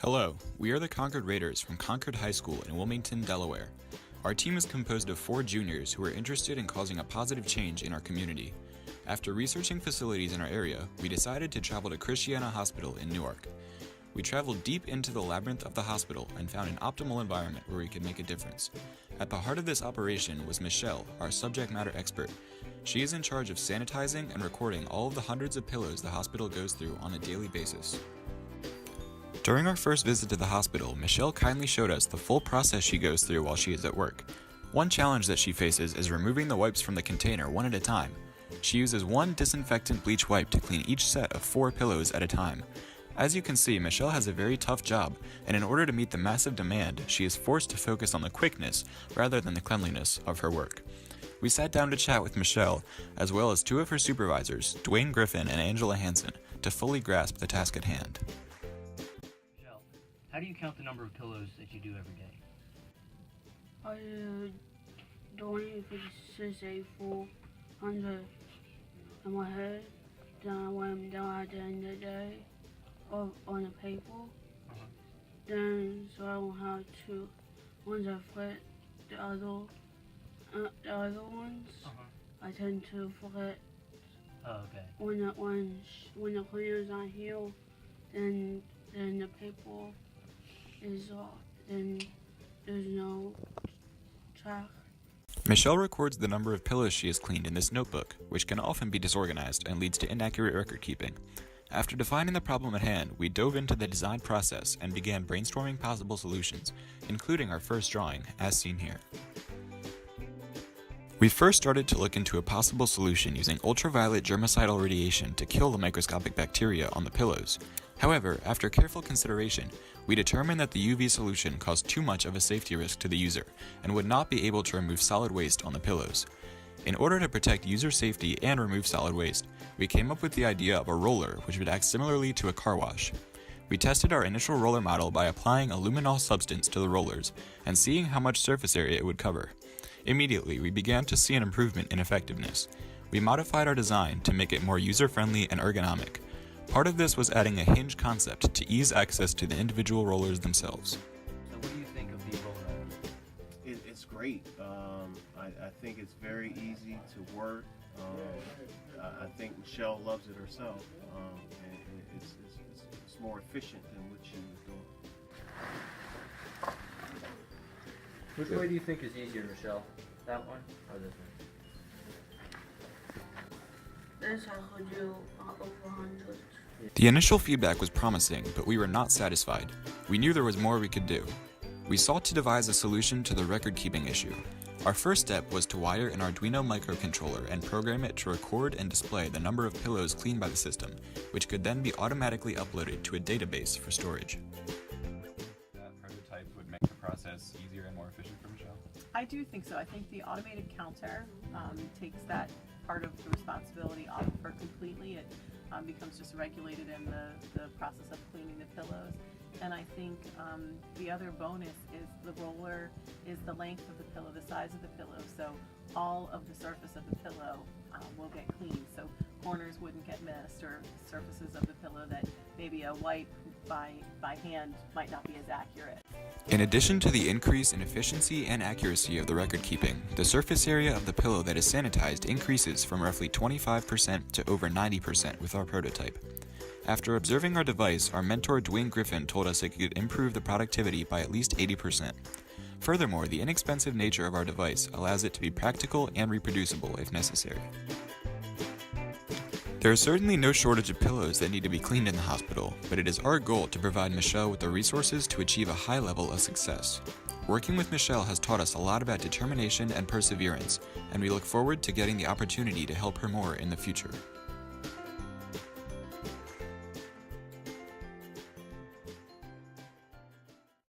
Hello, we are the Concord Raiders from Concord High School in Wilmington, Delaware. Our team is composed of 4 juniors who are interested in causing a positive change in our community. After researching facilities in our area, we decided to travel to Christiana Hospital in Newark. We traveled deep into the labyrinth of the hospital and found an optimal environment where we could make a difference. At the heart of this operation was Michelle, our subject matter expert. She is in charge of sanitizing and recording all of the hundreds of pillows the hospital goes through on a daily basis. During our first visit to the hospital, Michelle kindly showed us the full process she goes through while she is at work. One challenge that she faces is removing the wipes from the container one at a time. She uses one disinfectant bleach wipe to clean each set of 4 pillows at a time. As you can see, Michelle has a very tough job, and in order to meet the massive demand, she is forced to focus on the quickness rather than the cleanliness of her work. We sat down to chat with Michelle, as well as 2 of her supervisors, Dwayne Griffin and Angela Hansen, to fully grasp the task at hand. Michelle, how do you count the number of pillows that you do every day? I do 26, 400 in my head, then I weigh them down at the end of the day on the paper. Then so I don't have to, once I flip the other ones, I tend to forget. Oh, okay. When the cleaner's not here, then the paper is off. Then there's no track. Michelle records the number of pillows she has cleaned in this notebook, which can often be disorganized and leads to inaccurate record keeping. After defining the problem at hand, we dove into the design process and began brainstorming possible solutions, including our first drawing, as seen here. We first started to look into a possible solution using ultraviolet germicidal radiation to kill the microscopic bacteria on the pillows. However, after careful consideration, we determined that the UV solution caused too much of a safety risk to the user and would not be able to remove solid waste on the pillows. In order to protect user safety and remove solid waste, we came up with the idea of a roller which would act similarly to a car wash. We tested our initial roller model by applying a luminol substance to the rollers and seeing how much surface area it would cover. Immediately, we began to see an improvement in effectiveness. We modified our design to make it more user-friendly and ergonomic. Part of this was adding a hinge concept to ease access to the individual rollers themselves. So what do you think of the roller? It's great. I think it's very easy to work. I think Michelle loves it herself. And it's more efficient than what she was doing. Which way do you think is easier, Michelle? That one or this one? This I could do over 100. The initial feedback was promising, but we were not satisfied. We knew there was more we could do. We sought to devise a solution to the record-keeping issue. Our first step was to wire an Arduino microcontroller and program it to record and display the number of pillows cleaned by the system, which could then be automatically uploaded to a database for storage. That prototype would make the process easier and more efficient for Michelle? I do think so. I think the automated counter takes that part of the responsibility off of her completely. It becomes just regulated in the process of cleaning the pillows. And I think the other bonus is the roller is the length of the pillow, the size of the pillow. So all of the surface of the pillow will get cleaned. So corners wouldn't get missed, or surfaces of the pillow that maybe a wipe by hand might not be as accurate. In addition to the increase in efficiency and accuracy of the record keeping, the surface area of the pillow that is sanitized increases from roughly 25% to over 90% with our prototype. After observing our device, our mentor Dwayne Griffin told us it could improve the productivity by at least 80%. Furthermore, the inexpensive nature of our device allows it to be practical and reproducible if necessary. There is certainly no shortage of pillows that need to be cleaned in the hospital, but it is our goal to provide Michelle with the resources to achieve a high level of success. Working with Michelle has taught us a lot about determination and perseverance, and we look forward to getting the opportunity to help her more in the future.